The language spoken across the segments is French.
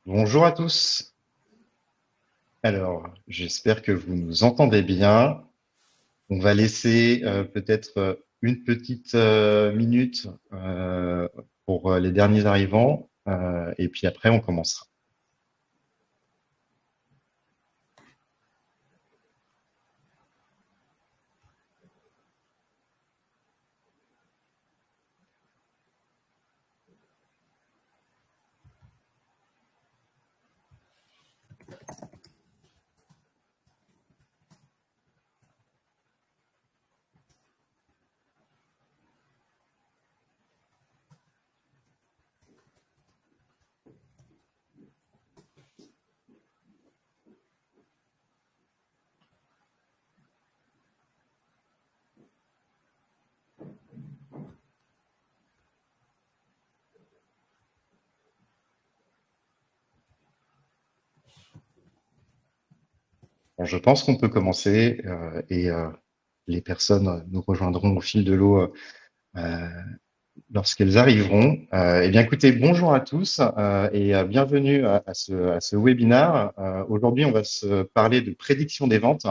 Bonjour à tous. Alors, j'espère que vous nous entendez bien. On va laisser peut-être une petite minute pour les derniers arrivants et puis après on commencera. Bon, je pense qu'on peut commencer et les personnes nous rejoindront au fil de l'eau euh, lorsqu'elles arriveront. Eh bien, écoutez, bonjour à tous et bienvenue à ce webinaire. Aujourd'hui, on va se parler de prédiction des ventes.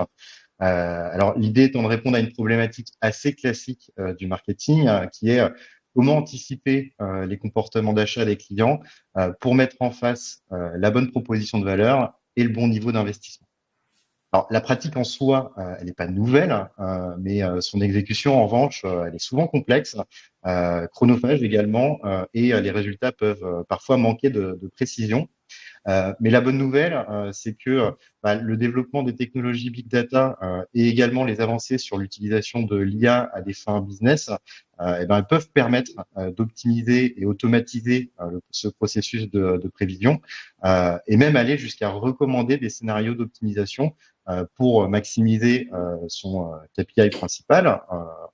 Alors, l'idée étant de répondre à une problématique assez classique du marketing, qui est comment anticiper les comportements d'achat des clients pour mettre en face la bonne proposition de valeur et le bon niveau d'investissement. Alors, la pratique en soi, elle n'est pas nouvelle, mais son exécution, en revanche, elle est souvent complexe, chronophage également, et les résultats peuvent parfois manquer de précision. Mais la bonne nouvelle, c'est que le développement des technologies big data et également les avancées sur l'utilisation de l'IA à des fins business, elles peuvent permettre d'optimiser et automatiser ce processus de prévision et même aller jusqu'à recommander des scénarios d'optimisation pour maximiser son KPI principal,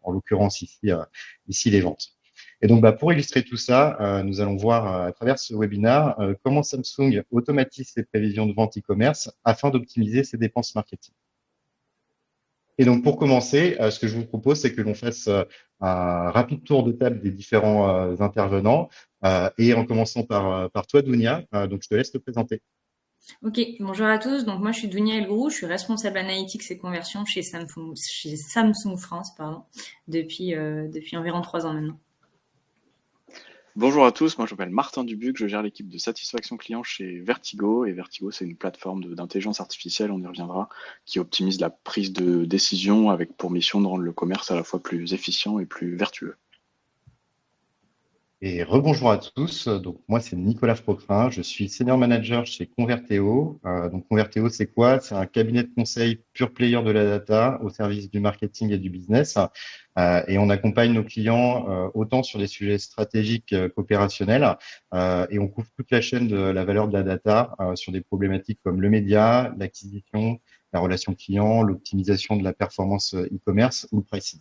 en l'occurrence ici les ventes. Et donc, pour illustrer tout ça, nous allons voir à travers ce webinaire comment Samsung automatise ses prévisions de vente e-commerce afin d'optimiser ses dépenses marketing. Et donc, pour commencer, ce que je vous propose, c'est que l'on fasse un rapide tour de table des différents intervenants, et en commençant par toi, Dounia. Donc, je te laisse te présenter. Ok, bonjour à tous. Donc moi je suis Dounia Elgrou, je suis responsable analytics et conversion chez Samsung France, depuis environ 3 ans maintenant. Bonjour à tous, moi je m'appelle Martin Dubuc, je gère l'équipe de satisfaction client chez Vertigo, et Vertigo c'est une plateforme d'intelligence artificielle, on y reviendra, qui optimise la prise de décision avec pour mission de rendre le commerce à la fois plus efficient et plus vertueux. Et rebonjour à tous. Donc, moi, c'est Nicolas Froquerin. Je suis senior manager chez Converteo. Donc, Converteo, c'est quoi? C'est un cabinet de conseil pure player de la data au service du marketing et du business. Et on accompagne nos clients autant sur des sujets stratégiques qu'opérationnels. Et on couvre toute la chaîne de la valeur de la data sur des problématiques comme le média, l'acquisition, la relation client, l'optimisation de la performance e-commerce ou le pricing.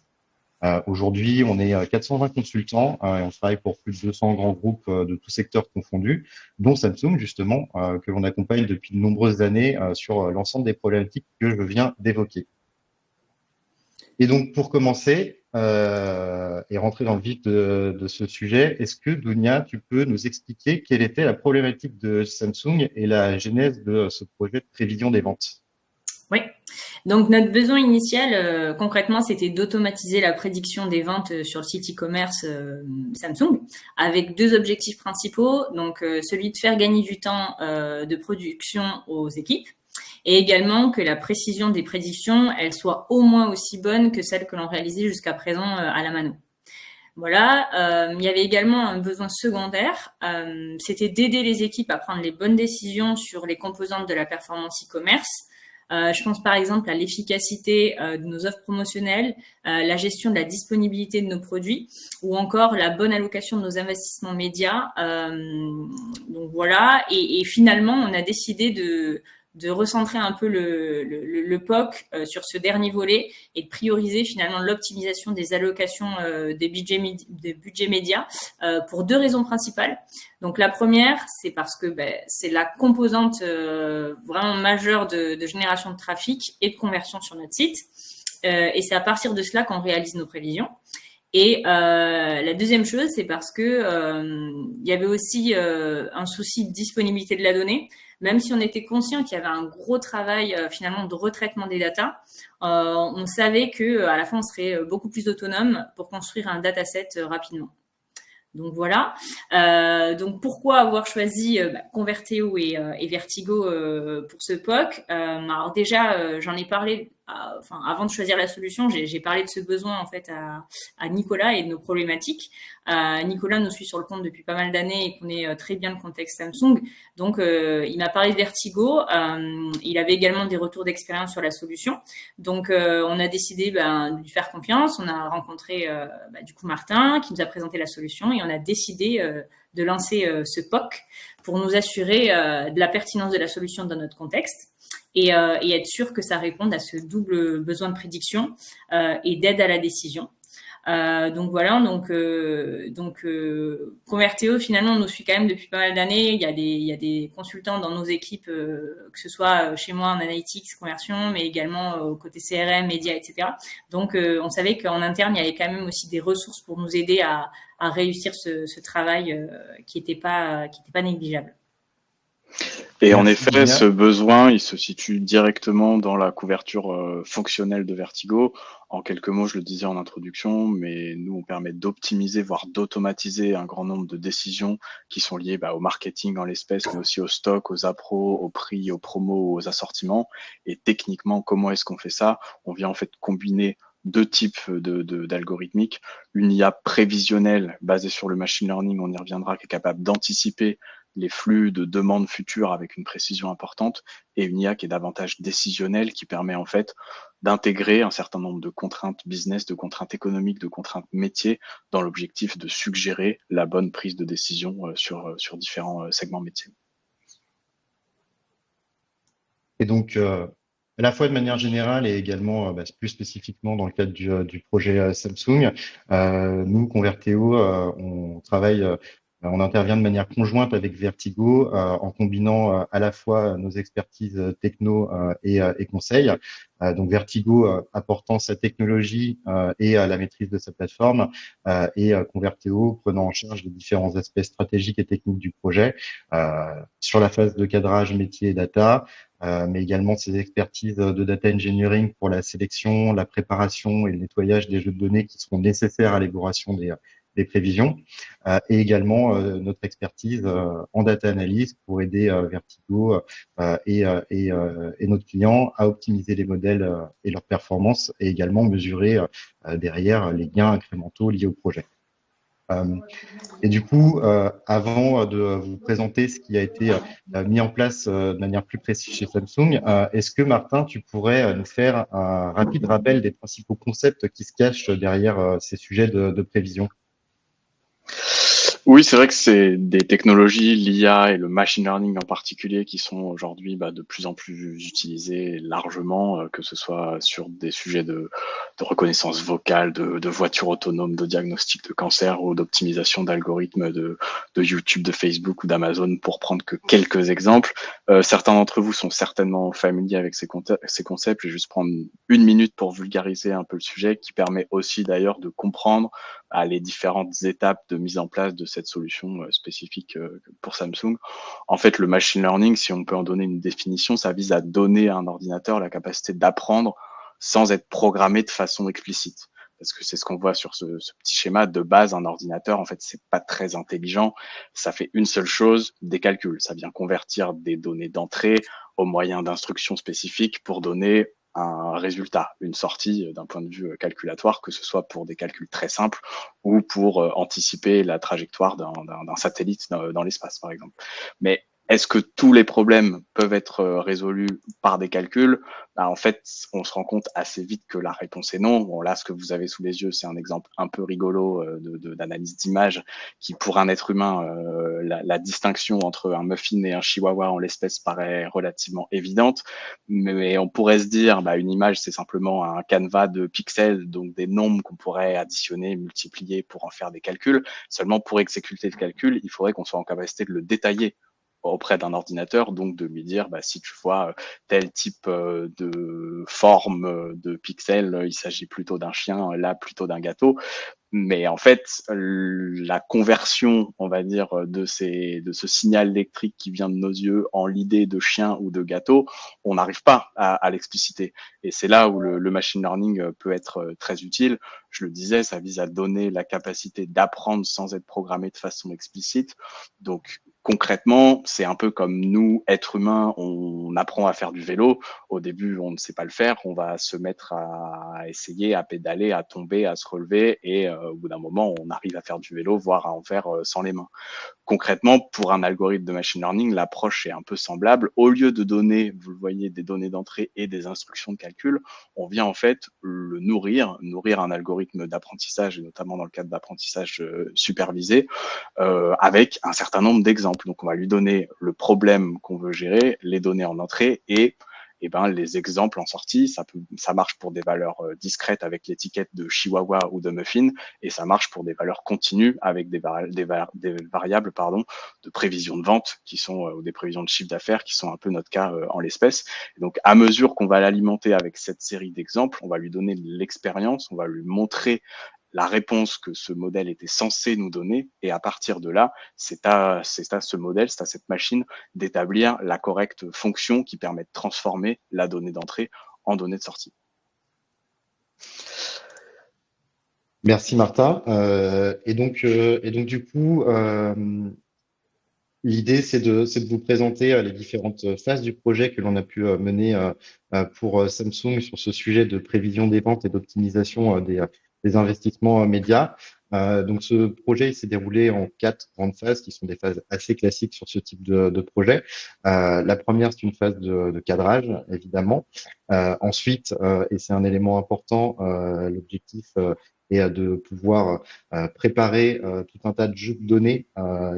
Aujourd'hui, on est 420 consultants et on travaille pour plus de 200 grands groupes de tous secteurs confondus, dont Samsung justement, que l'on accompagne depuis de nombreuses années sur l'ensemble des problématiques que je viens d'évoquer. Et donc, pour commencer et rentrer dans le vif de ce sujet, est-ce que, Dounia, tu peux nous expliquer quelle était la problématique de Samsung et la genèse de ce projet de prévision des ventes? Oui, donc notre besoin initial concrètement c'était d'automatiser la prédiction des ventes sur le site e-commerce Samsung avec deux objectifs principaux, donc celui de faire gagner du temps de production aux équipes et également que la précision des prédictions elle soit au moins aussi bonne que celle que l'on réalisait jusqu'à présent à la mano. Voilà, il y avait également un besoin secondaire, c'était d'aider les équipes à prendre les bonnes décisions sur les composantes de la performance e-commerce. Je pense par exemple à l'efficacité de nos offres promotionnelles, la gestion de la disponibilité de nos produits ou encore la bonne allocation de nos investissements médias. Donc voilà, et finalement on a décidé de recentrer un peu le POC sur ce dernier volet et de prioriser finalement l'optimisation des allocations des budgets médias pour deux raisons principales. Donc la première, c'est parce que c'est la composante vraiment majeure de génération de trafic et de conversion sur notre site. Et c'est à partir de cela qu'on réalise nos prévisions. Et la deuxième chose, c'est parce que il y avait aussi un souci de disponibilité de la donnée. Même si on était conscient qu'il y avait un gros travail finalement de retraitement des datas, on savait que à la fin on serait beaucoup plus autonome pour construire un dataset rapidement. Donc voilà. Donc pourquoi avoir choisi Converteo et Vertigo pour ce POC. Alors déjà, j'en ai parlé. Enfin, avant de choisir la solution, j'ai parlé de ce besoin en fait à Nicolas et de nos problématiques. Nicolas nous suit sur le compte depuis pas mal d'années et connaît très bien le contexte Samsung. Donc, il m'a parlé de Vertigo. Il avait également des retours d'expérience sur la solution. Donc, on a décidé de lui faire confiance. On a rencontré du coup Martin qui nous a présenté la solution et on a décidé de lancer ce POC pour nous assurer de la pertinence de la solution dans notre contexte et être sûr que ça réponde à ce double besoin de prédiction et d'aide à la décision. Donc voilà, Converteo finalement nous suit quand même depuis pas mal d'années. Il y a des consultants dans nos équipes, que ce soit chez moi en analytics, conversion, mais également au côté CRM, médias, etc. Donc on savait qu'en interne il y avait quand même aussi des ressources pour nous aider à réussir ce travail qui était pas négligeable. Et en Merci effet, Julien. ce besoin, il se situe directement dans la couverture fonctionnelle de Vertigo. En quelques mots, je le disais en introduction, mais nous, on permet d'optimiser, voire d'automatiser un grand nombre de décisions qui sont liées au marketing en l'espèce, mais aussi au stock, aux appros, aux prix, aux promos, aux assortiments. Et techniquement, comment est-ce qu'on fait ça? On vient en fait combiner deux types d'algorithmiques. Une IA prévisionnelle basée sur le machine learning, on y reviendra, qui est capable d'anticiper les flux de demandes futures avec une précision importante, et une IA qui est davantage décisionnelle, qui permet en fait d'intégrer un certain nombre de contraintes business, de contraintes économiques, de contraintes métiers, dans l'objectif de suggérer la bonne prise de décision sur différents segments métiers. Et donc, à la fois de manière générale et également plus spécifiquement dans le cadre du projet Samsung, nous, Converteo, on travaille, on intervient de manière conjointe avec Vertigo en combinant à la fois nos expertises techno et conseils. Donc Vertigo apportant sa technologie et la maîtrise de sa plateforme et Converteo prenant en charge les différents aspects stratégiques et techniques du projet sur la phase de cadrage métier et data, mais également ses expertises de data engineering pour la sélection, la préparation et le nettoyage des jeux de données qui seront nécessaires à l'élaboration des prévisions, et également notre expertise en data analyse pour aider Vertigo et notre client à optimiser les modèles et leurs performances et également mesurer derrière les gains incrémentaux liés au projet. Et du coup, avant de vous présenter ce qui a été mis en place de manière plus précise chez Samsung, est-ce que Martin, tu pourrais nous faire un rapide rappel des principaux concepts qui se cachent derrière ces sujets de prévision? Oui, c'est vrai que c'est des technologies, l'IA et le machine learning en particulier, qui sont aujourd'hui de plus en plus utilisées largement, que ce soit sur des sujets de reconnaissance vocale, de voitures autonomes, de diagnostic de cancer ou d'optimisation d'algorithmes de YouTube, de Facebook ou d'Amazon, pour prendre que quelques exemples. Certains d'entre vous sont certainement familiers avec ces concepts. Je vais juste prendre une minute pour vulgariser un peu le sujet, qui permet aussi d'ailleurs de comprendre les différentes étapes de mise en place de cette solution spécifique pour Samsung. En fait, le machine learning, si on peut en donner une définition, ça vise à donner à un ordinateur la capacité d'apprendre sans être programmé de façon explicite. Parce que c'est ce qu'on voit sur ce petit schéma. De base, un ordinateur, en fait, c'est pas très intelligent. Ça fait une seule chose, des calculs. Ça vient convertir des données d'entrée au moyen d'instructions spécifiques pour donner un résultat, une sortie d'un point de vue calculatoire, que ce soit pour des calculs très simples ou pour anticiper la trajectoire d'un satellite dans l'espace, par exemple. Mais est-ce que tous les problèmes peuvent être résolus par des calculs? En fait, on se rend compte assez vite que la réponse est non. Bon, là, ce que vous avez sous les yeux, c'est un exemple un peu rigolo d'analyse d'image, qui, pour un être humain, la distinction entre un muffin et un chihuahua en l'espèce paraît relativement évidente. Mais on pourrait se dire, une image, c'est simplement un canevas de pixels, donc des nombres qu'on pourrait additionner, multiplier pour en faire des calculs. Seulement, pour exécuter le calcul, il faudrait qu'on soit en capacité de le détailler auprès d'un ordinateur, donc de lui dire si tu vois tel type de forme de pixels, il s'agit plutôt d'un chien, là plutôt d'un gâteau. Mais en fait, la conversion, on va dire, de ce signal électrique qui vient de nos yeux en l'idée de chien ou de gâteau, on n'arrive pas à l'expliciter. Et c'est là où le machine learning peut être très utile. Je le disais, ça vise à donner la capacité d'apprendre sans être programmé de façon explicite. Donc, concrètement, c'est un peu comme nous, êtres humains, on apprend à faire du vélo. Au début, on ne sait pas le faire. On va se mettre à essayer, à pédaler, à tomber, à se relever. Et au bout d'un moment, on arrive à faire du vélo, voire à en faire sans les mains. Concrètement, pour un algorithme de machine learning, l'approche est un peu semblable. Au lieu de donner, vous le voyez, des données d'entrée et des instructions de calcul, on vient en fait le nourrir un algorithme d'apprentissage, et notamment dans le cadre d'apprentissage supervisé, avec un certain nombre d'exemples. Donc, on va lui donner le problème qu'on veut gérer, les données en entrée et les exemples en sortie. Ça marche pour des valeurs discrètes avec l'étiquette de Chihuahua ou de Muffin, et ça marche pour des valeurs continues avec des variables de prévision de vente qui sont ou des prévisions de chiffre d'affaires qui sont un peu notre cas en l'espèce. Et donc, à mesure qu'on va l'alimenter avec cette série d'exemples, on va lui donner de l'expérience, on va lui montrer la réponse que ce modèle était censé nous donner, et à partir de là, c'est à ce modèle, c'est à cette machine d'établir la correcte fonction qui permet de transformer la donnée d'entrée en donnée de sortie. Merci Martin. Et donc du coup, l'idée c'est de vous présenter les différentes phases du projet que l'on a pu mener pour Samsung sur ce sujet de prévision des ventes et d'optimisation des investissements médias. Donc ce projet il s'est déroulé en 4 grandes phases qui sont des phases assez classiques sur ce type de projet. La première c'est une phase de cadrage évidemment. Ensuite, et c'est un élément important, l'objectif est de pouvoir préparer tout un tas de jeux de données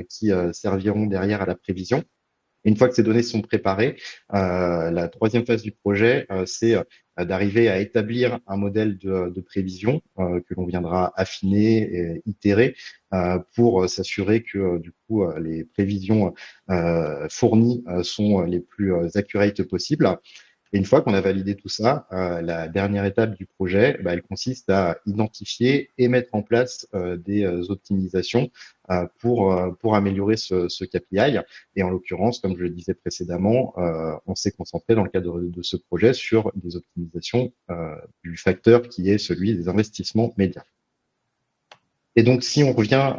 qui serviront derrière à la prévision. Une fois que ces données sont préparées, la troisième phase du projet, c'est d'arriver à établir un modèle de prévision que l'on viendra affiner et itérer pour s'assurer que du coup les prévisions fournies sont les plus accurate possibles. Et une fois qu'on a validé tout ça, la dernière étape du projet, elle consiste à identifier et mettre en place des optimisations pour améliorer ce KPI. Et en l'occurrence, comme je le disais précédemment, on s'est concentré dans le cadre de ce projet sur des optimisations du facteur qui est celui des investissements médias. Et donc, si on revient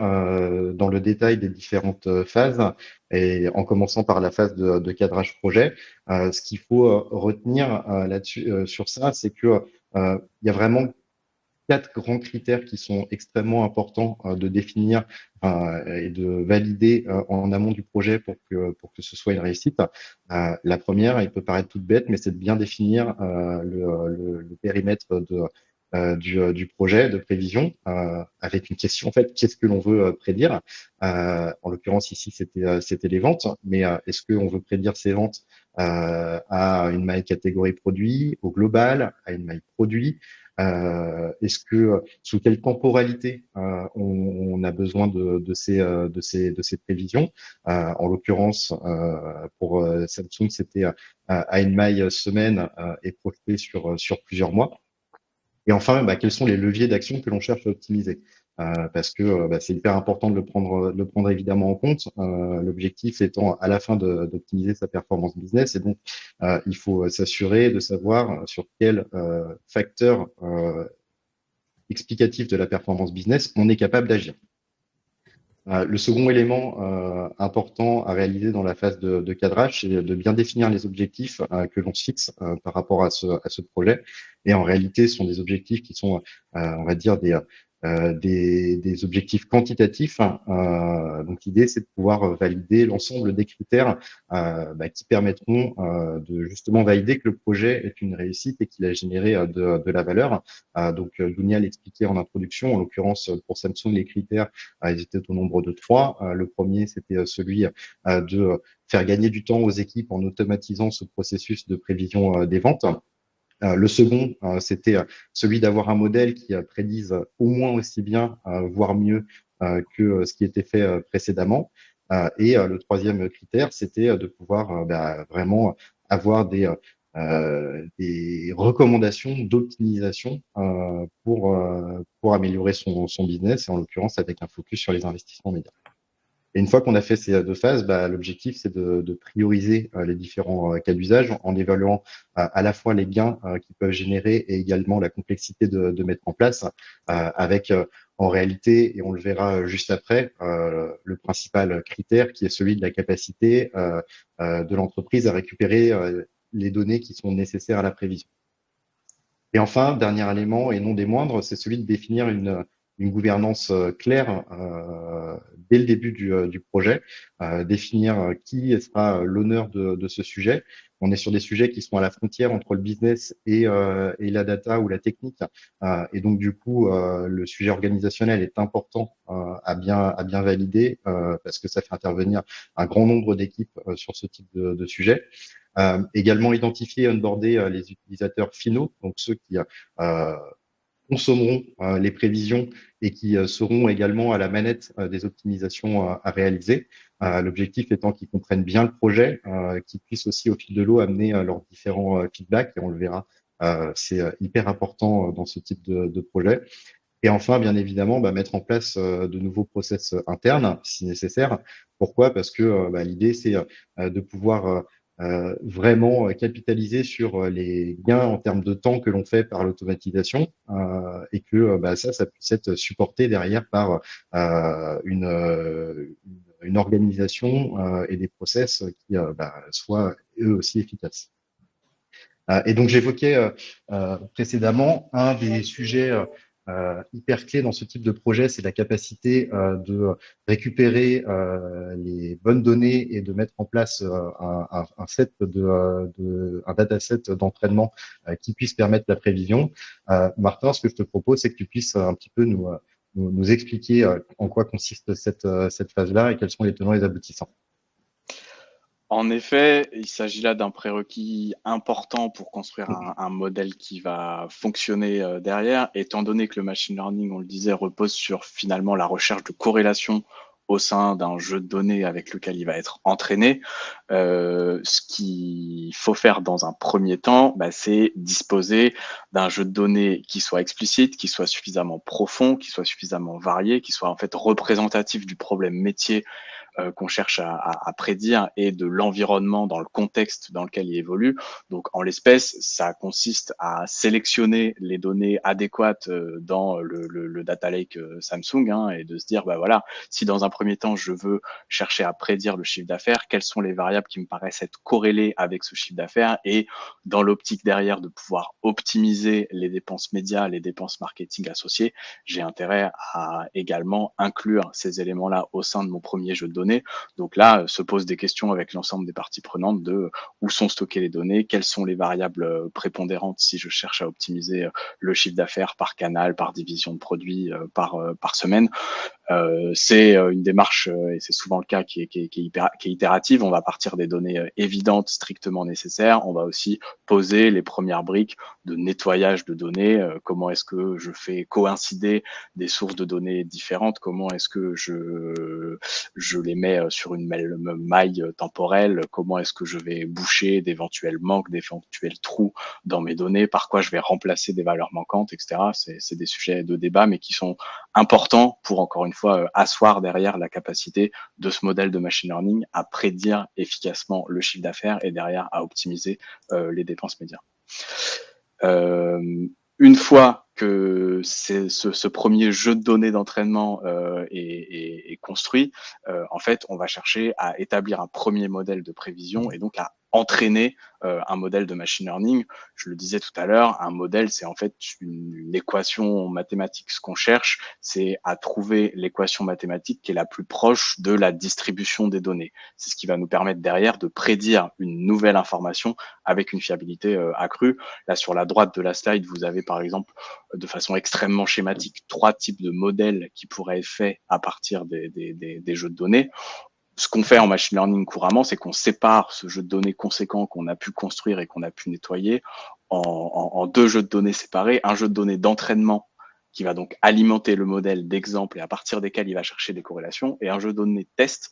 dans le détail des différentes phases, et en commençant par la phase de cadrage projet, ce qu'il faut retenir là-dessus, sur ça, c'est que il y a vraiment 4 grands critères qui sont extrêmement importants de définir et de valider en amont du projet pour que ce soit une réussite. La première, elle peut paraître toute bête, mais c'est de bien définir le périmètre du projet de prévision avec une question en fait qu'est-ce que l'on veut prédire en l'occurrence ici c'était les ventes, mais est-ce qu'on veut prédire ces ventes à une maille catégorie produit, au global, à une maille produit, est-ce que sous quelle temporalité on a besoin de ces prévisions, en l'occurrence pour Samsung c'était à une maille semaine et projeté sur plusieurs mois. Et enfin, quels sont les leviers d'action que l'on cherche à optimiser? Parce que c'est hyper important de le prendre évidemment en compte. L'objectif étant à la fin d'optimiser sa performance business, et donc il faut s'assurer de savoir sur quel facteur explicatif de la performance business on est capable d'agir. Le second élément important à réaliser dans la phase de cadrage, c'est de bien définir les objectifs que l'on se fixe par rapport à ce projet. Et en réalité, ce sont des objectifs qui sont, on va dire, des objectifs quantitatifs. Donc l'idée, c'est de pouvoir valider l'ensemble des critères qui permettront de justement valider que le projet est une réussite et qu'il a généré de la valeur. Donc Dunia l'expliquait en introduction, en l'occurrence pour Samsung, les critères, ils étaient au nombre de 3. Le premier, c'était celui de faire gagner du temps aux équipes en automatisant ce processus de prévision des ventes. Le second, c'était celui d'avoir un modèle qui prédise au moins aussi bien, voire mieux que ce qui était fait précédemment. Et le troisième critère, c'était de pouvoir vraiment avoir des recommandations d'optimisation pour améliorer son business, et en l'occurrence avec un focus sur les investissements médias. Et une fois qu'on a fait ces deux phases, l'objectif, c'est de prioriser les différents cas d'usage en évaluant à la fois les gains qu'ils peuvent générer et également la complexité de mettre en place avec en réalité, et on le verra juste après, le principal critère qui est celui de la capacité de l'entreprise à récupérer les données qui sont nécessaires à la prévision. Et enfin, dernier élément, et non des moindres, c'est celui de définir une gouvernance claire dès le début du projet, définir qui sera l'honneur de ce sujet. On est sur des sujets qui sont à la frontière entre le business et la data ou la technique. Et donc, du coup, le sujet organisationnel est important à bien valider parce que ça fait intervenir un grand nombre d'équipes sur ce type de sujet. Également identifier et onboarder les utilisateurs finaux, donc ceux qui consommeront les prévisions et qui seront également à la manette des optimisations à réaliser. L'objectif étant qu'ils comprennent bien le projet, qu'ils puissent aussi au fil de l'eau amener leurs différents feedbacks, et on le verra, c'est hyper important dans ce type de projet. Et enfin, bien évidemment, mettre en place de nouveaux process internes si nécessaire. Pourquoi? Parce que l'idée, c'est de pouvoir vraiment capitaliser sur les gains en termes de temps que l'on fait par l'automatisation et que ça puisse être supporté derrière par une organisation et des process qui soient eux aussi efficaces. Et donc j'évoquais précédemment un des sujets hyper clés dans ce type de projet, c'est la capacité de récupérer les bonnes données et de mettre en place un dataset d'entraînement qui puisse permettre la prévision. Martin, ce que je te propose, c'est que tu puisses un petit peu nous expliquer en quoi consiste cette phase-là et quels sont les tenants et les aboutissants. En effet, il s'agit là d'un prérequis important pour construire un modèle qui va fonctionner derrière, étant donné que le machine learning, on le disait, repose sur finalement la recherche de corrélation au sein d'un jeu de données avec lequel il va être entraîné. Ce qu'il faut faire dans un premier temps, c'est disposer d'un jeu de données qui soit explicite, qui soit suffisamment profond, qui soit suffisamment varié, qui soit en fait représentatif du problème métier qu'on cherche à prédire et de l'environnement dans le contexte dans lequel il évolue. Donc, en l'espèce, ça consiste à sélectionner les données adéquates dans le data lake Samsung et de se dire, voilà, si dans un premier temps, je veux chercher à prédire le chiffre d'affaires, quelles sont les variables qui me paraissent être corrélées avec ce chiffre d'affaires et dans l'optique derrière de pouvoir optimiser les dépenses médias, les dépenses marketing associées, j'ai intérêt à également inclure ces éléments-là au sein de mon premier jeu de données. Donc là, se posent des questions avec l'ensemble des parties prenantes de où sont stockées les données, quelles sont les variables prépondérantes si je cherche à optimiser le chiffre d'affaires par canal, par division de produits, par semaine. C'est une démarche, et c'est souvent le cas, qui est itérative. On va partir des données évidentes, strictement nécessaires. On va aussi poser les premières briques de nettoyage de données. Comment est-ce que je fais coïncider des sources de données différentes? Comment est-ce que je les mets sur une maille temporelle? Comment est-ce que je vais boucher d'éventuels manques, d'éventuels trous dans mes données? Par quoi je vais remplacer des valeurs manquantes, etc. C'est des sujets de débat, mais qui sont importants pour, encore une fois, asseoir derrière la capacité de ce modèle de machine learning à prédire efficacement le chiffre d'affaires et derrière à optimiser les dépenses médias. Une fois que ce premier jeu de données d'entraînement est construit, en fait, on va chercher à établir un premier modèle de prévision et donc à entraîner un modèle de machine learning. Je le disais tout à l'heure, un modèle, c'est en fait une équation mathématique. Ce qu'on cherche, c'est à trouver l'équation mathématique qui est la plus proche de la distribution des données. C'est ce qui va nous permettre derrière de prédire une nouvelle information avec une fiabilité accrue. Là, sur la droite de la slide, vous avez par exemple, de façon extrêmement schématique, 3 types de modèles qui pourraient être faits à partir des jeux de données. Ce qu'on fait en machine learning couramment, c'est qu'on sépare ce jeu de données conséquent qu'on a pu construire et qu'on a pu nettoyer en 2 jeux de données séparés. Un jeu de données d'entraînement qui va donc alimenter le modèle d'exemple et à partir desquels il va chercher des corrélations, et un jeu de données test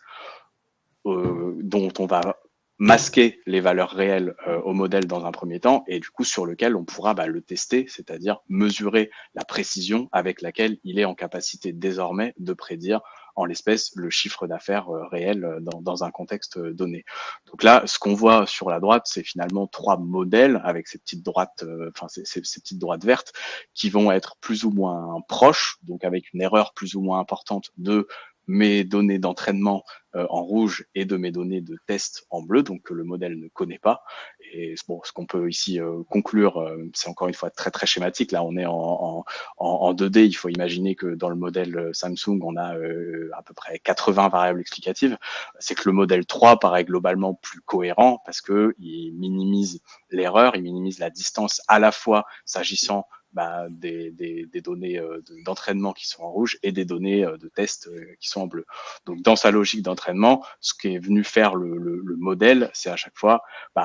dont on va masquer les valeurs réelles au modèle dans un premier temps et du coup sur lequel on pourra le tester, c'est-à-dire mesurer la précision avec laquelle il est en capacité désormais de prédire en l'espèce le chiffre d'affaires réel dans un contexte donné. Donc là, ce qu'on voit sur la droite, c'est finalement 3 modèles avec ces petites droites, ces petites droites vertes qui vont être plus ou moins proches, donc avec une erreur plus ou moins importante de mes données d'entraînement en rouge et de mes données de test en bleu, donc que le modèle ne connaît pas. Et bon, ce qu'on peut ici conclure, c'est encore une fois très très schématique. Là, on est en 2D. Il faut imaginer que dans le modèle Samsung, on a à peu près 80 variables explicatives. C'est que le modèle 3 paraît globalement plus cohérent parce que il minimise l'erreur, il minimise la distance à la fois s'agissant des données d'entraînement qui sont en rouge et des données de test qui sont en bleu. Donc, dans sa logique d'entraînement, ce qui est venu faire le modèle, c'est à chaque fois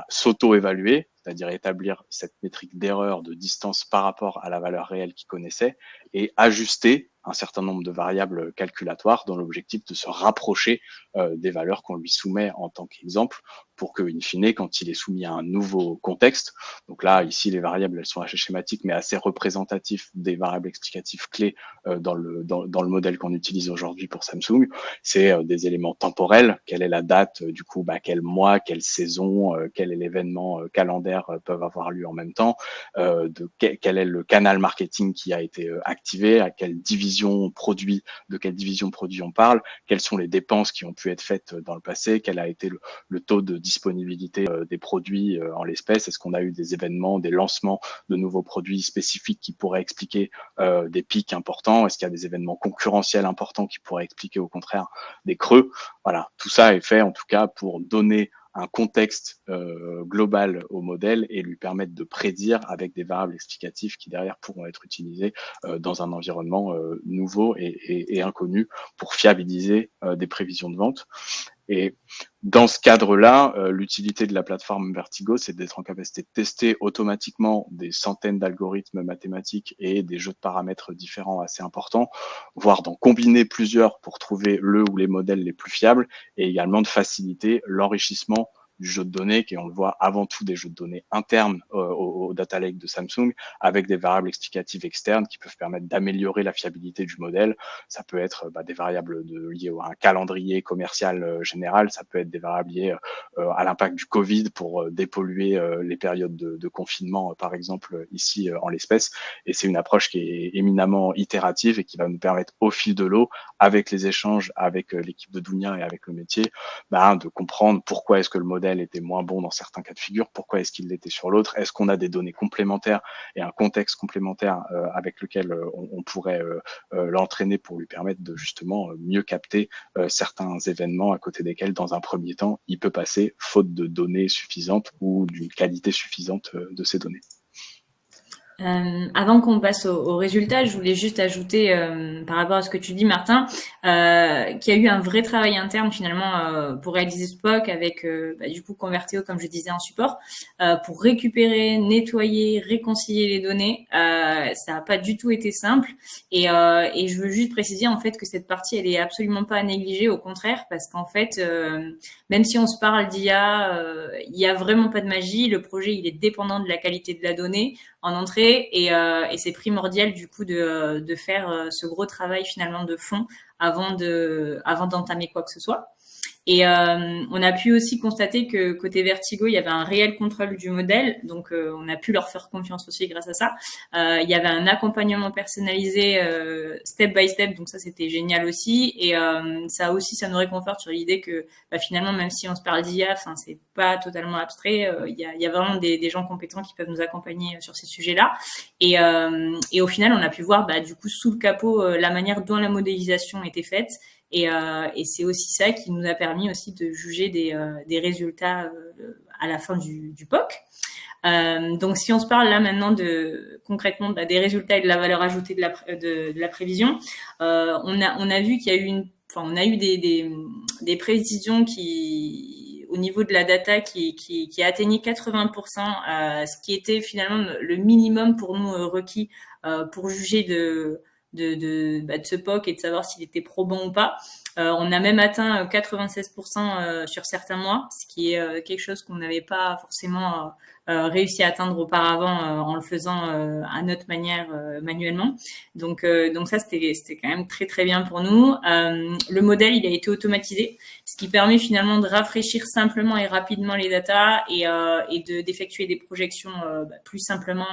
s'auto-évaluer, c'est-à-dire établir cette métrique d'erreur de distance par rapport à la valeur réelle qu'il connaissait et ajuster un certain nombre de variables calculatoires dans l'objectif de se rapprocher des valeurs qu'on lui soumet en tant qu'exemple pour que, in fine, quand il est soumis à un nouveau contexte, donc là, ici, les variables, elles sont assez schématiques, mais assez représentatives des variables explicatives clés dans le modèle qu'on utilise aujourd'hui pour Samsung. C'est des éléments temporels. Quelle est la date, du coup, quel mois, quelle saison, quel est l'événement calendaire peuvent avoir lieu en même temps, quel est le canal marketing qui a été activé, à quelle division produit, de quelle division produit on parle, quelles sont les dépenses qui ont pu être faites dans le passé, quel a été le taux de disponibilité des produits en l'espèce, est-ce qu'on a eu des événements, des lancements de nouveaux produits spécifiques qui pourraient expliquer des pics importants, est-ce qu'il y a des événements concurrentiels importants qui pourraient expliquer au contraire des creux. Voilà, tout ça est fait en tout cas pour donner un contexte global au modèle et lui permettre de prédire avec des variables explicatives qui derrière pourront être utilisées dans un environnement nouveau et inconnu pour fiabiliser des prévisions de vente. Et dans ce cadre-là, l'utilité de la plateforme Vertigo, c'est d'être en capacité de tester automatiquement des centaines d'algorithmes mathématiques et des jeux de paramètres différents assez importants, voire d'en combiner plusieurs pour trouver le ou les modèles les plus fiables, et également de faciliter l'enrichissement du jeu de données, qui on le voit avant tout des jeux de données internes au data lake de Samsung, avec des variables explicatives externes qui peuvent permettre d'améliorer la fiabilité du modèle. Ça peut être des variables liées à un calendrier commercial général, ça peut être des variables liées à l'impact du Covid pour dépolluer les périodes de confinement, par exemple ici en l'espèce. Et c'est une approche qui est éminemment itérative et qui va nous permettre au fil de l'eau, avec les échanges avec l'équipe de Dounia et avec le métier, de comprendre pourquoi est-ce que le modèle était moins bon dans certains cas de figure, pourquoi est-ce qu'il l'était sur l'autre, est-ce qu'on a des données complémentaires et un contexte complémentaire avec lequel on pourrait l'entraîner pour lui permettre de justement mieux capter certains événements à côté desquels, dans un premier temps, il peut passer faute de données suffisantes ou d'une qualité suffisante de ces données. Avant qu'on passe au résultat, je voulais juste ajouter, par rapport à ce que tu dis, Martin, qu'il y a eu un vrai travail interne finalement pour réaliser ce POC avec du coup Converteo, comme je disais, en support, pour récupérer, nettoyer, réconcilier les données. Ça n'a pas du tout été simple, et je veux juste préciser en fait que cette partie, elle est absolument pas à négliger, au contraire, parce qu'en fait, même si on se parle d'IA, il y a vraiment pas de magie. Le projet, il est dépendant de la qualité de la donnée en entrée, et c'est primordial du coup de faire ce gros travail finalement de fond avant d'entamer quoi que ce soit. Et on a pu aussi constater que côté Vertigo, il y avait un réel contrôle du modèle, donc on a pu leur faire confiance aussi grâce à ça. Il y avait un accompagnement personnalisé step by step, donc ça c'était génial aussi. Et ça aussi, ça nous réconforte sur l'idée que finalement, même si on se parle d'IA, c'est pas totalement abstrait. Il y a vraiment des gens compétents qui peuvent nous accompagner sur ces sujets-là. Et au final, on a pu voir du coup sous le capot la manière dont la modélisation était faite. Et c'est aussi ça qui nous a permis aussi de juger des résultats à la fin du POC. Donc, si on se parle là maintenant concrètement des résultats et de la valeur ajoutée de la prévision, on a vu qu'il y a eu on a eu des précisions qui, au niveau de la data, qui atteignait 80%, ce qui était finalement le minimum pour nous requis pour juger de ce POC et de savoir s'il était probant ou pas. On a même atteint 96% sur certains mois, ce qui est quelque chose qu'on n'avait pas forcément réussi à atteindre auparavant en le faisant à notre manière manuellement. Donc ça, c'était quand même très très bien pour nous. Le modèle, il a été automatisé, ce qui permet finalement de rafraîchir simplement et rapidement les datas et d'effectuer des projections plus simplement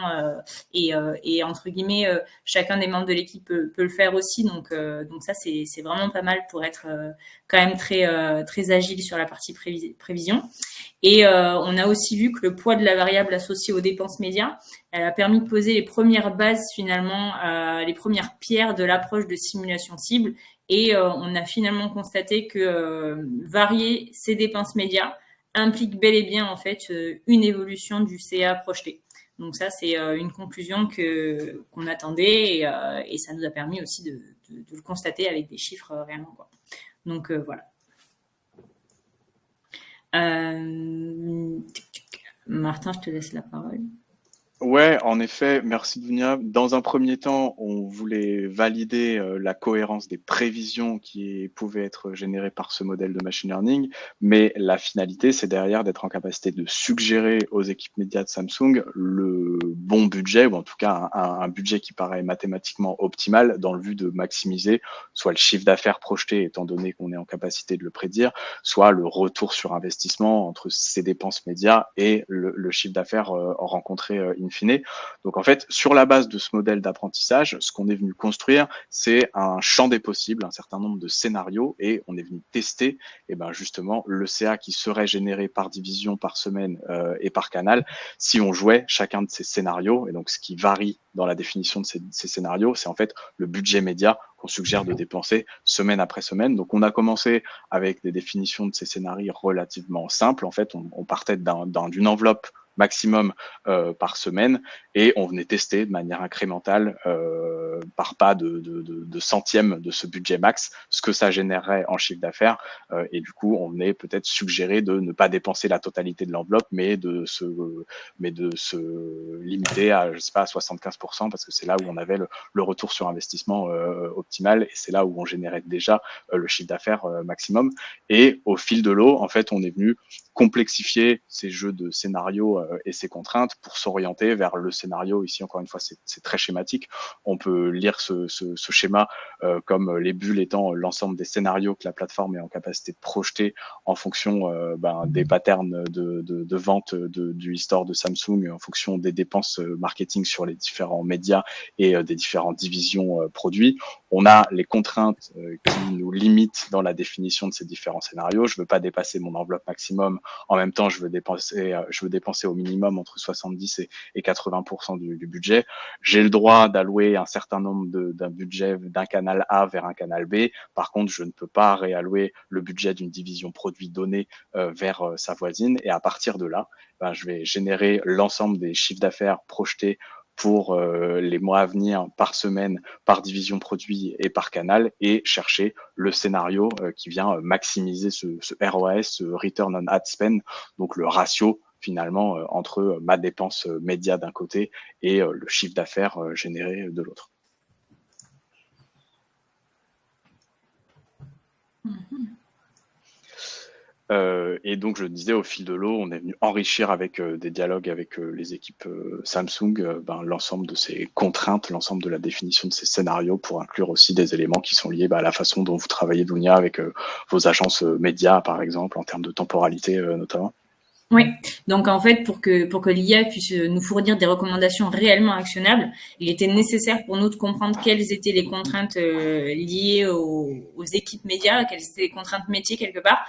et entre guillemets chacun des membres de l'équipe peut le faire aussi. Donc ça c'est vraiment pas mal pour être quand même très agile sur la partie prévision. Et on a aussi vu que le poids de la variable associée aux dépenses médias, elle a permis de poser les premières bases finalement, les premières pierres de l'approche de simulation cible. Et on a finalement constaté que varier ces dépenses médias implique bel et bien en fait une évolution du CA projeté. Donc ça, c'est une conclusion qu'on attendait et ça nous a permis aussi de le constater avec des chiffres réellement, quoi. Donc voilà. Martin, je te laisse la parole. Ouais, en effet, merci Dunia. Dans un premier temps, on voulait valider la cohérence des prévisions qui pouvaient être générées par ce modèle de machine learning, mais la finalité, c'est derrière d'être en capacité de suggérer aux équipes médias de Samsung le bon budget, ou en tout cas un budget qui paraît mathématiquement optimal dans le but de maximiser soit le chiffre d'affaires projeté, étant donné qu'on est en capacité de le prédire, soit le retour sur investissement entre ces dépenses médias et le chiffre d'affaires rencontré in fine. Donc en fait, sur la base de ce modèle d'apprentissage, ce qu'on est venu construire, c'est un champ des possibles, un certain nombre de scénarios, et on est venu tester justement le CA qui serait généré par division, par semaine et par canal, si on jouait chacun de ces scénarios. Et donc ce qui varie dans la définition de ces scénarios, c'est en fait le budget média qu'on suggère de dépenser semaine après semaine. Donc on a commencé avec des définitions de ces scénarios relativement simples. En fait, on partait d'une enveloppe maximum par semaine, et on venait tester de manière incrémentale par pas de centième de ce budget max ce que ça générerait en chiffre d'affaires, et du coup on venait peut-être suggérer de ne pas dépenser la totalité de l'enveloppe, mais de se limiter à, je sais pas, à 75%, parce que c'est là où on avait le retour sur investissement optimal, et c'est là où on générait déjà le chiffre d'affaires maximum. Et au fil de l'eau, en fait, on est venu complexifier ces jeux de scénarios et ces contraintes pour s'orienter vers le scénario. Ici, encore une fois, c'est très schématique. On peut lire ce schéma comme les bulles étant l'ensemble des scénarios que la plateforme est en capacité de projeter en fonction des patterns de vente du e-store de Samsung, en fonction des dépenses marketing sur les différents médias et des différentes divisions produits. On a les contraintes qui nous limitent dans la définition de ces différents scénarios. Je veux pas dépasser mon enveloppe maximum. En même temps, je veux dépenser au minimum entre 70 et 80% du budget. J'ai le droit d'allouer un certain nombre d'un budget d'un canal A vers un canal B. Par contre, je ne peux pas réallouer le budget d'une division produit donnée vers sa voisine. Et à partir de là, je vais générer l'ensemble des chiffres d'affaires projetés pour les mois à venir, par semaine, par division produit et par canal, et chercher le scénario qui vient maximiser ce ROAS, ce Return on Ad Spend, donc le ratio finalement entre ma dépense média d'un côté et le chiffre d'affaires généré de l'autre. Et donc, je disais, au fil de l'eau, on est venu enrichir avec des dialogues avec les équipes Samsung l'ensemble de ces contraintes, l'ensemble de la définition de ces scénarios, pour inclure aussi des éléments qui sont liés à la façon dont vous travaillez, Dunia, avec vos agences médias, par exemple, en termes de temporalité notamment. Oui, donc en fait, pour que l'IA puisse nous fournir des recommandations réellement actionnables, il était nécessaire pour nous de comprendre quelles étaient les contraintes liées aux équipes médias, quelles étaient les contraintes métiers quelque part.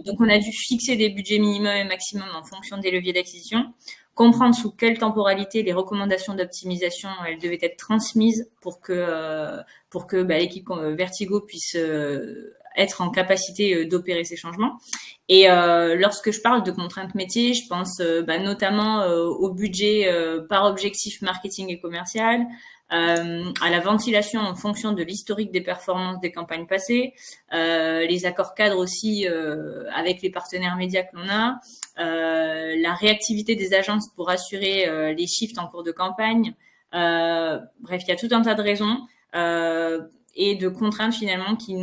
Donc on a dû fixer des budgets minimum et maximum en fonction des leviers d'acquisition, comprendre sous quelle temporalité les recommandations d'optimisation elles devaient être transmises pour que l'équipe Vertigo puisse être en capacité d'opérer ces changements. Et lorsque je parle de contraintes métiers, je pense notamment au budget par objectif marketing et commercial, à la ventilation en fonction de l'historique des performances des campagnes passées, les accords cadres aussi avec les partenaires médias que l'on a, la réactivité des agences pour assurer les shifts en cours de campagne. Bref, il y a tout un tas de raisons. et de contraintes finalement qu'il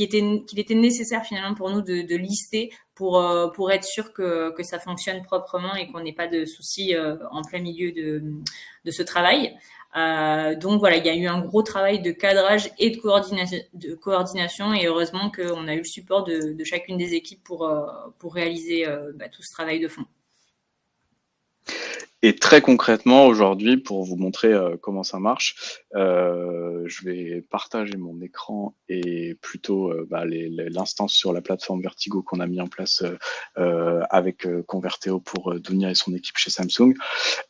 était nécessaire finalement pour nous de lister pour être sûr que ça fonctionne proprement et qu'on n'ait pas de soucis en plein milieu de ce travail. Donc voilà, il y a eu un gros travail de cadrage et de coordination et heureusement qu'on a eu le support de chacune des équipes pour réaliser tout ce travail de fond. Et très concrètement, aujourd'hui, pour vous montrer comment ça marche, je vais partager mon écran et plutôt l'instance sur la plateforme Vertigo qu'on a mis en place avec Converteo pour Dunia et son équipe chez Samsung.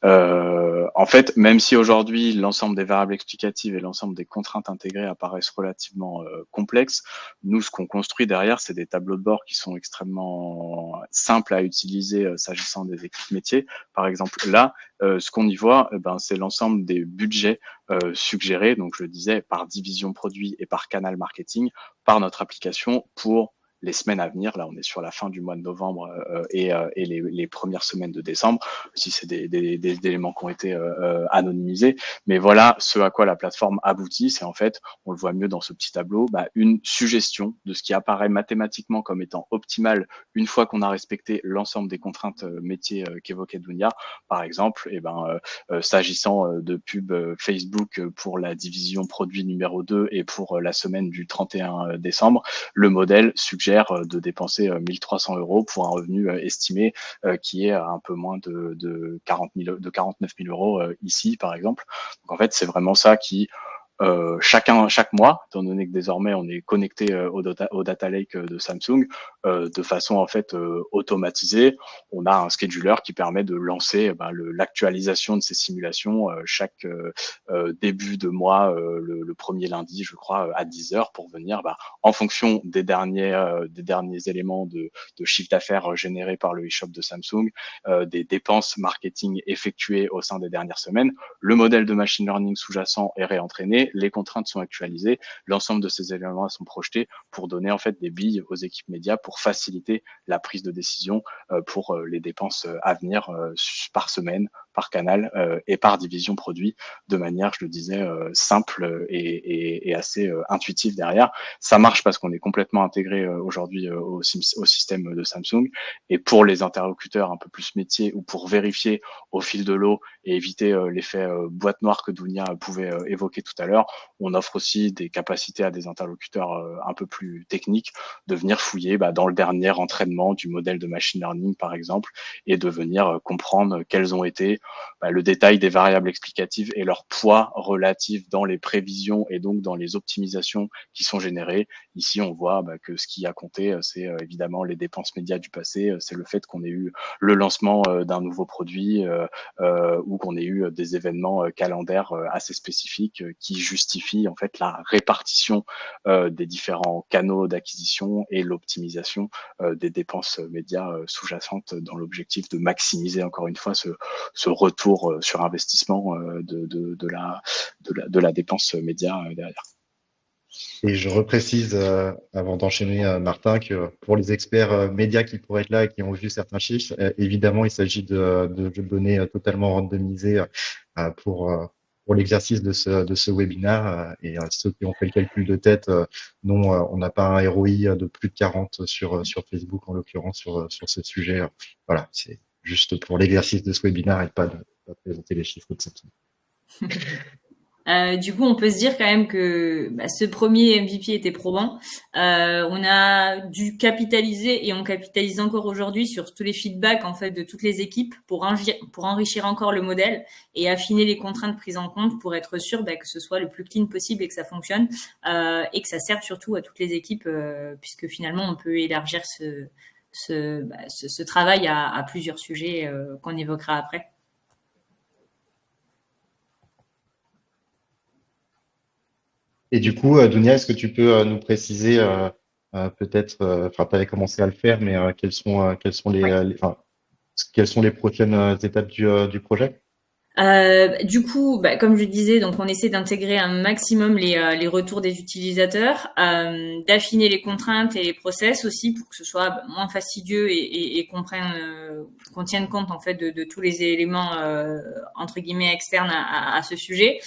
En fait, même si aujourd'hui l'ensemble des variables explicatives et l'ensemble des contraintes intégrées apparaissent relativement complexes, nous, ce qu'on construit derrière, c'est des tableaux de bord qui sont extrêmement simples à utiliser s'agissant des équipes métiers. Par exemple, là, ce qu'on y voit, c'est l'ensemble des budgets suggérés, donc je le disais, par division produit et par canal marketing, par notre application pour les semaines à venir. Là, on est sur la fin du mois de novembre et les premières semaines de décembre, si c'est des éléments qui ont été anonymisés. Mais voilà ce à quoi la plateforme aboutit, c'est en fait, on le voit mieux dans ce petit tableau, une suggestion de ce qui apparaît mathématiquement comme étant optimal une fois qu'on a respecté l'ensemble des contraintes métiers qu'évoquait Dunia. Par exemple, s'agissant de pub Facebook pour la division produit numéro 2 et pour la semaine du 31 décembre, le modèle suggère de dépenser 1 300 € pour un revenu estimé qui est un peu moins de 49 000 € ici, par exemple. Donc en fait, c'est vraiment ça qui chaque mois, étant donné que désormais on est connecté au data lake de Samsung, de façon en fait automatisée, on a un scheduler qui permet de lancer l'actualisation de ces simulations chaque début de mois, le premier lundi, je crois, à 10h pour venir, en fonction des derniers éléments de chiffre d'affaires générés par le eShop de Samsung, des dépenses marketing effectuées au sein des dernières semaines, le modèle de machine learning sous-jacent est réentraîné, les contraintes sont actualisées, l'ensemble de ces éléments sont projetés pour donner en fait des billes aux équipes médias pour faciliter la prise de décision pour les dépenses à venir par semaine, par canal et par division produit, de manière, je le disais, simple et assez intuitive derrière. Ça marche parce qu'on est complètement intégré aujourd'hui au système de Samsung, et pour les interlocuteurs un peu plus métiers ou pour vérifier au fil de l'eau et éviter l'effet boîte noire que Dunia pouvait évoquer tout à l'heure, on offre aussi des capacités à des interlocuteurs un peu plus techniques de venir fouiller dans le dernier entraînement du modèle de machine learning, par exemple, et de venir comprendre quels ont été le détail des variables explicatives et leur poids relatif dans les prévisions et donc dans les optimisations qui sont générées. Ici, on voit que ce qui a compté, c'est évidemment les dépenses médias du passé, c'est le fait qu'on ait eu le lancement d'un nouveau produit ou qu'on ait eu des événements calendaires assez spécifiques qui justifient en fait la répartition des différents canaux d'acquisition et l'optimisation des dépenses médias sous-jacentes dans l'objectif de maximiser encore une fois ce retour sur investissement de la dépense média derrière. Et je reprécise, avant d'enchaîner, Martin, que pour les experts médias qui pourraient être là et qui ont vu certains chiffres, évidemment, il s'agit de données totalement randomisées pour l'exercice de ce webinaire. Et ceux qui ont fait le calcul de tête, non, on n'a pas un ROI de plus de 40 sur Facebook, en l'occurrence, sur ce sujet. Voilà, c'est juste pour l'exercice de ce webinaire et pas de présenter les chiffres de cette. Du coup, on peut se dire quand même que ce premier MVP était probant. On a dû capitaliser et on capitalise encore aujourd'hui sur tous les feedbacks en fait de toutes les équipes pour enrichir encore le modèle et affiner les contraintes prises en compte pour être sûr que ce soit le plus clean possible et que ça fonctionne et que ça serve surtout à toutes les équipes puisque finalement on peut élargir ce travail à plusieurs sujets qu'on évoquera après. Et du coup, Dounia, est-ce que tu peux nous préciser peut-être, enfin, tu avais commencé à le faire, mais quelles sont Ouais. quelles sont les prochaines étapes du projet? Du coup, comme je disais, donc on essaie d'intégrer un maximum les retours des utilisateurs, d'affiner les contraintes et les process aussi pour que ce soit moins fastidieux et qu'on tienne compte en fait de tous les éléments entre guillemets externes à ce sujet.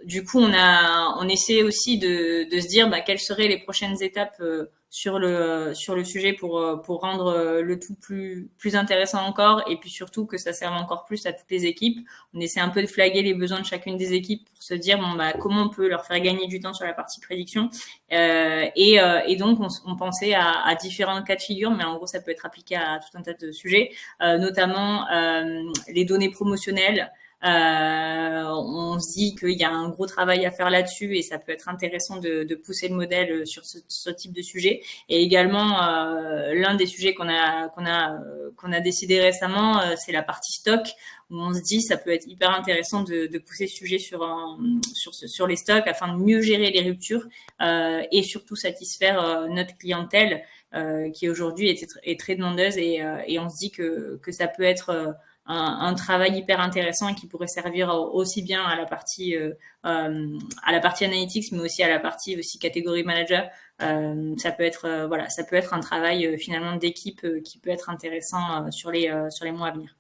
Du coup, on essaie aussi de se dire quelles seraient les prochaines étapes sur le sujet pour rendre le tout plus intéressant encore et puis surtout que ça serve encore plus à toutes les équipes. On essaie un peu de flaguer les besoins de chacune des équipes pour se dire comment on peut leur faire gagner du temps sur la partie prédiction et donc on pensait à différents cas de figure, mais en gros ça peut être appliqué à tout un tas de sujets, notamment les données promotionnelles. On se dit qu'il y a un gros travail à faire là-dessus et ça peut être intéressant de pousser le modèle sur ce type de sujet. Et également, l'un des sujets qu'on a décidé récemment, c'est la partie stock, où on se dit ça peut être hyper intéressant de pousser ce sujet sur les stocks afin de mieux gérer les ruptures et surtout satisfaire notre clientèle qui aujourd'hui est très demandeuse et on se dit que ça peut être un travail hyper intéressant et qui pourrait servir aussi bien à la partie analytics, mais aussi à la partie aussi catégorie manager. Ça peut être un travail finalement d'équipe qui peut être intéressant sur les mois à venir.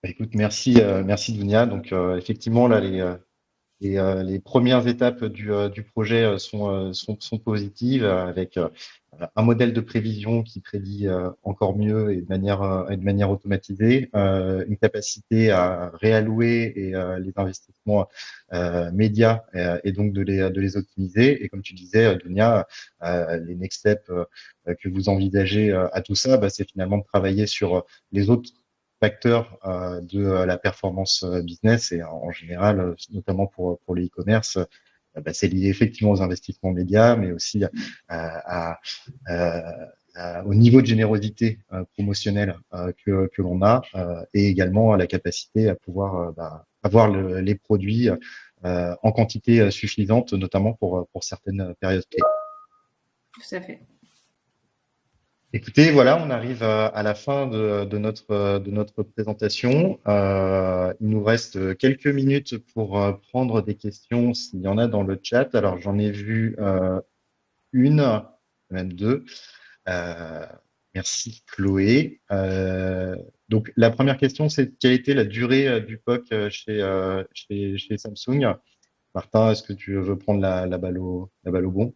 Écoute, merci Dounia. Donc effectivement là les premières étapes du projet sont positives avec un modèle de prévision qui prédit encore mieux et de manière automatisée, une capacité à réallouer et les investissements médias et donc de les optimiser. Et comme tu disais, Dounia, les next steps que vous envisagez à tout ça, c'est finalement de travailler sur les autres facteurs de la performance business et en général, notamment pour les e-commerce, c'est lié effectivement aux investissements médias, mais aussi au niveau de générosité promotionnelle que l'on a et également à la capacité à pouvoir avoir les produits en quantité suffisante, notamment pour certaines périodes clés. Tout à fait. Écoutez, voilà, on arrive à la fin de notre présentation. Il nous reste quelques minutes pour prendre des questions s'il y en a dans le chat. Alors, j'en ai vu une, même deux. Merci Chloé. Donc, la première question, c'est quelle était la durée du POC chez Samsung? Martin, est-ce que tu veux prendre la balle au bon?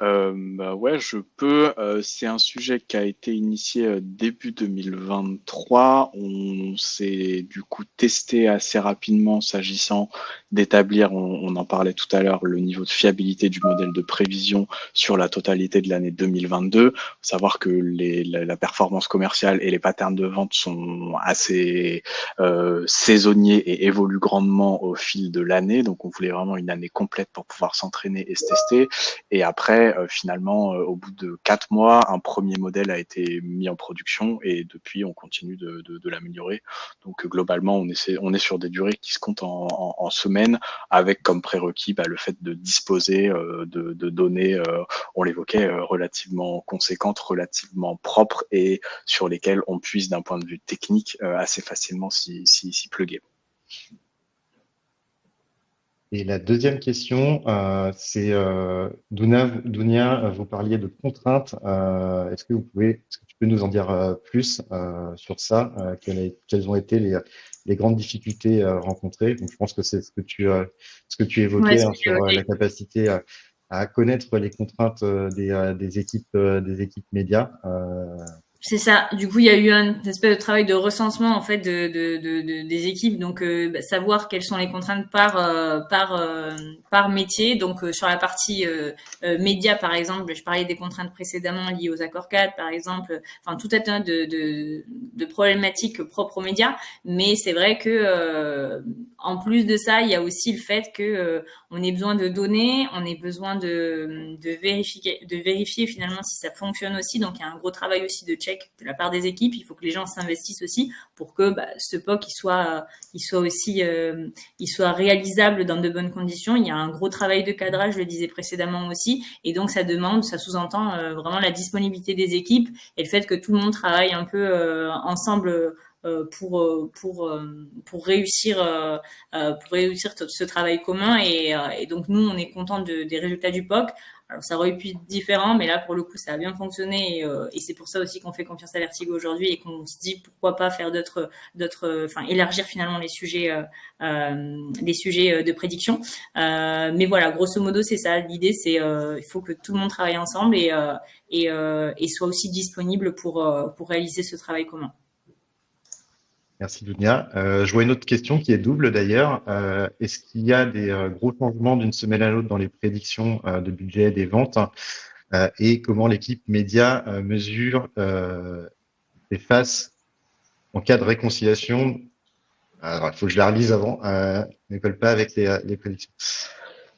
Ouais, je peux. C'est un sujet qui a été initié début 2023. On s'est du coup testé assez rapidement s'agissant d'établir, on en parlait tout à l'heure, le niveau de fiabilité du modèle de prévision sur la totalité de l'année 2022. Faut savoir que la performance commerciale et les patterns de vente sont assez saisonniers et évoluent grandement au fil de l'année. Donc on voulait vraiment une année complète pour pouvoir s'entraîner et se tester. Et après, finalement, au bout de 4 mois, un premier modèle a été mis en production et depuis, on continue de l'améliorer. Donc, globalement, on est sur des durées qui se comptent en semaines avec comme prérequis le fait de disposer de données, on l'évoquait, relativement conséquentes, relativement propres et sur lesquelles on puisse, d'un point de vue technique, assez facilement s'y plugger. Et la deuxième question, c'est Dounia, vous parliez de contraintes. Est-ce que tu peux nous en dire plus sur ça? Quelles ont été les grandes difficultés rencontrées? Donc, je pense que c'est ce que tu évoquais sur la capacité à connaître les contraintes des équipes médias. C'est ça. Du coup, il y a eu une espèce de travail de recensement en fait des équipes, donc savoir quelles sont les contraintes par métier. Donc sur la partie média, par exemple, je parlais des contraintes précédemment liées aux accords cadres, par exemple, enfin tout un tas de problématiques propres aux médias. Mais c'est vrai que en plus de ça, il y a aussi le fait que on ait besoin de données, on ait besoin de vérifier finalement si ça fonctionne aussi. Donc il y a un gros travail aussi de check de la part des équipes. Il faut que les gens s'investissent aussi pour que ce POC il soit réalisable dans de bonnes conditions. Il y a un gros travail de cadrage, je le disais précédemment aussi, et donc ça sous-entend vraiment la disponibilité des équipes et le fait que tout le monde travaille un peu ensemble pour réussir ce travail commun. Et donc nous, on est content des résultats du POC. Alors ça aurait pu être différent, mais là pour le coup ça a bien fonctionné et c'est pour ça aussi qu'on fait confiance à Vertigo aujourd'hui et qu'on se dit pourquoi pas faire élargir finalement les sujets de prédiction. Mais voilà, grosso modo c'est ça. L'idée c'est il faut que tout le monde travaille ensemble et soit aussi disponible pour réaliser ce travail commun. Merci Dunia. Je vois une autre question qui est double d'ailleurs. Est-ce qu'il y a des gros changements d'une semaine à l'autre dans les prédictions de budget des ventes et comment l'équipe média mesure les faces en cas de réconciliation? Alors, il faut que je la relise avant. Ne colle pas avec les prédictions.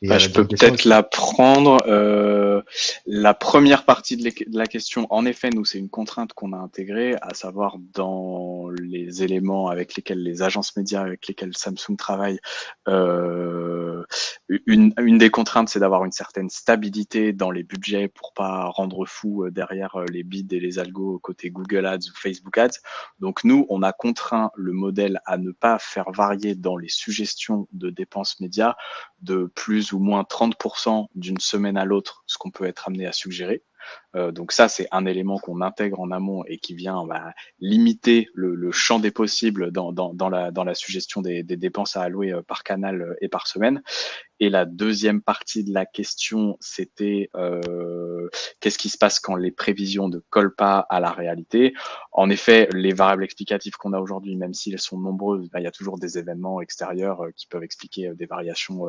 Et Je peux question peut-être aussi. la prendre. La première partie de la question, en effet, nous, c'est une contrainte qu'on a intégrée, à savoir dans les éléments avec lesquels les agences médias, avec lesquelles Samsung travaille. Une des contraintes, c'est d'avoir une certaine stabilité dans les budgets pour pas rendre fou derrière les bids et les algos côté Google Ads ou Facebook Ads. Donc nous, on a contraint le modèle à ne pas faire varier dans les suggestions de dépenses médias de plus ou moins 30% d'une semaine à l'autre ce qu'on peut être amené à suggérer. Donc ça, c'est un élément qu'on intègre en amont et qui vient limiter le champ des possibles dans la suggestion des dépenses à allouer par canal et par semaine. Et la deuxième partie de la question, c'était qu'est-ce qui se passe quand les prévisions ne collent pas à la réalité? En effet, les variables explicatives qu'on a aujourd'hui, même si elles sont nombreuses, il y a toujours des événements extérieurs qui peuvent expliquer des variations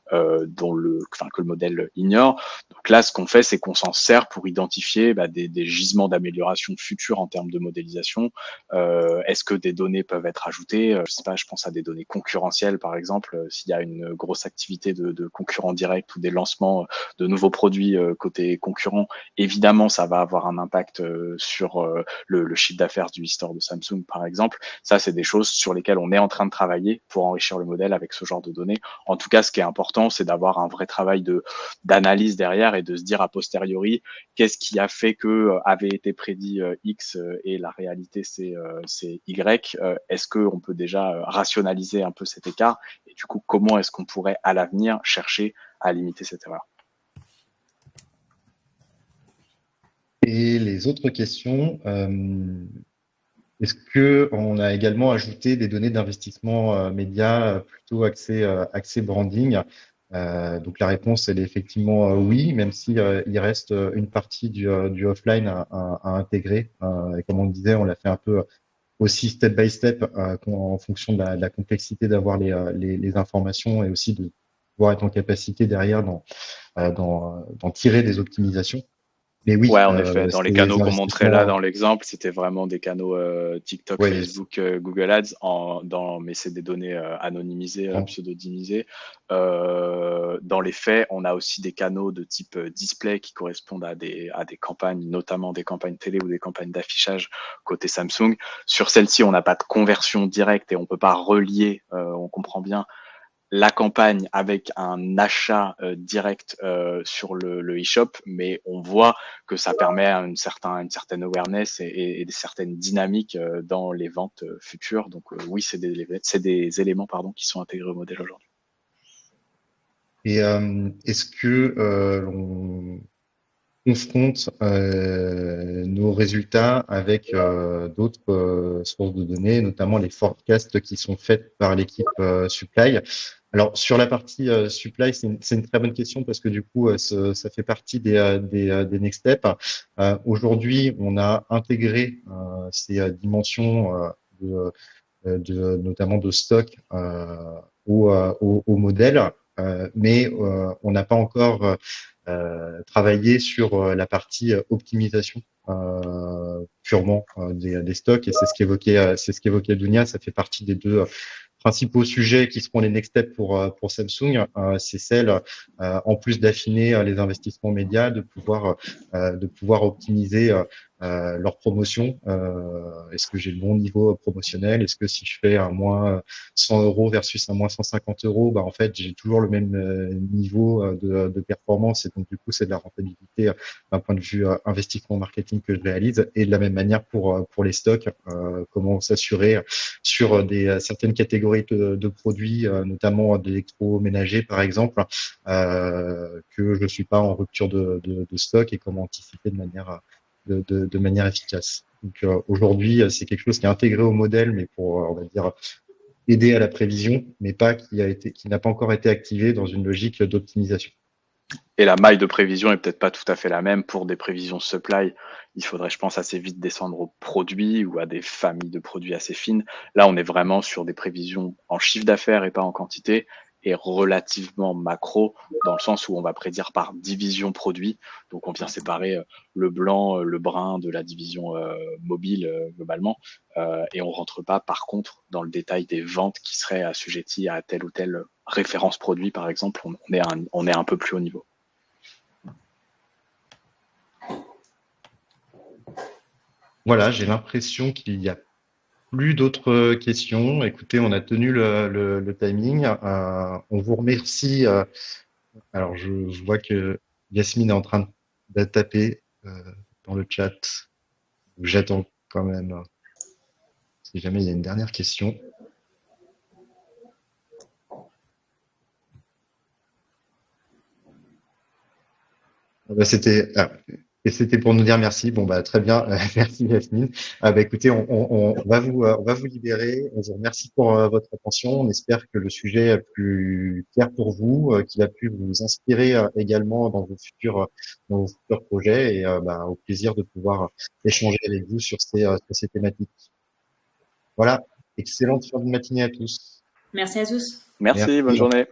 que le modèle ignore. Donc là, ce qu'on fait, c'est qu'on s'en sert pour identifier des gisements d'amélioration futurs en termes de modélisation. Est-ce que des données peuvent être ajoutées? Je sais pas, je pense à des données concurrentielles, par exemple, s'il y a une grosse activité de concurrents directs ou des lancements de nouveaux produits côté concurrent, évidemment, ça va avoir un impact sur le chiffre d'affaires du e-store de Samsung, par exemple. Ça, c'est des choses sur lesquelles on est en train de travailler pour enrichir le modèle avec ce genre de données. En tout cas, ce qui est important, c'est d'avoir un vrai travail d'analyse derrière et de se dire a posteriori qu'est-ce qui a fait que avait été prédit X et la réalité c'est Y. Est-ce qu'on peut déjà rationaliser un peu cet écart et du coup comment est-ce qu'on pourrait à l'avenir chercher à limiter cette erreur? Et les autres questions, est-ce que on a également ajouté des données d'investissement média plutôt axé branding? Donc la réponse elle est effectivement oui, même si il reste une partie du offline à intégrer. Et comme on le disait, on l'a fait un peu aussi step by step en fonction de la complexité d'avoir les informations et aussi de pouvoir être en capacité derrière d'en tirer des optimisations. Mais oui, Ouais, en effet, dans les ces canaux qu'on montrait là investissements, dans l'exemple, c'était vraiment des canaux TikTok, ouais, Facebook, Google Ads, mais c'est des données anonymisées, pseudonymisées. Dans les faits, on a aussi des canaux de type display qui correspondent à des campagnes, notamment des campagnes télé ou des campagnes d'affichage côté Samsung. Sur celle-ci, on n'a pas de conversion directe et on peut pas relier, on comprend bien, la campagne avec un achat direct sur le e-shop, mais on voit que ça permet une certaine awareness et des certaines dynamiques dans les ventes futures. Donc oui, c'est des éléments qui sont intégrés au modèle aujourd'hui. Et est-ce que l'on confronte nos résultats avec d'autres sources de données, notamment les forecasts qui sont faits par l'équipe supply? Alors sur la partie supply, c'est une très bonne question parce que du coup, ça fait partie des next steps. Aujourd'hui, on a intégré ces dimensions notamment de stock au modèle, mais on n'a pas encore travaillé sur la partie optimisation purement des stocks, et c'est ce qu'évoquait Dunia. Ça fait partie des deux principaux sujets qui seront les next steps pour Samsung. C'est celle, en plus d'affiner les investissements médias, de pouvoir optimiser leur promotion. Est-ce que j'ai le bon niveau promotionnel? Est-ce que si je fais un moins 100 euros versus un moins 150 euros, bah en fait j'ai toujours le même niveau de performance, et donc du coup c'est de la rentabilité d'un point de vue investissement marketing que je réalise. Et de la même manière pour les stocks, comment s'assurer sur des certaines catégories de produits, notamment d'électroménager par exemple, que je suis pas en rupture de stock, et comment anticiper de manière efficace. Donc aujourd'hui, c'est quelque chose qui est intégré au modèle, mais pour, on va dire, aider à la prévision, mais pas qui n'a pas encore été activé dans une logique d'optimisation. Et la maille de prévision est peut-être pas tout à fait la même pour des prévisions supply. Il faudrait, je pense, assez vite descendre aux produits ou à des familles de produits assez fines. Là, on est vraiment sur des prévisions en chiffre d'affaires et pas en quantité, et relativement macro, dans le sens où on va prédire par division produit. Donc, on vient séparer le blanc, le brun de la division mobile globalement, et on rentre pas, par contre, dans le détail des ventes qui seraient assujetties à telle ou telle référence produit, par exemple. On est un peu plus haut niveau. Voilà, j'ai l'impression qu'il n'y a plus d'autres questions. Écoutez, on a tenu le timing. On vous remercie. Alors, je vois que Yasmine est en train de taper dans le chat. J'attends quand même, si jamais il y a une dernière question. C'était pour nous dire merci. Bon, bah, très bien. Merci, Yasmine. Écoutez, on va vous libérer. On vous remercie pour votre attention. On espère que le sujet est plus clair pour vous, qu'il a pu vous inspirer également dans vos futurs projets, et bah, au plaisir de pouvoir échanger avec vous sur ces thématiques. Voilà. Excellente fin de matinée à tous. Merci à tous. Merci, bonne Merci. journée.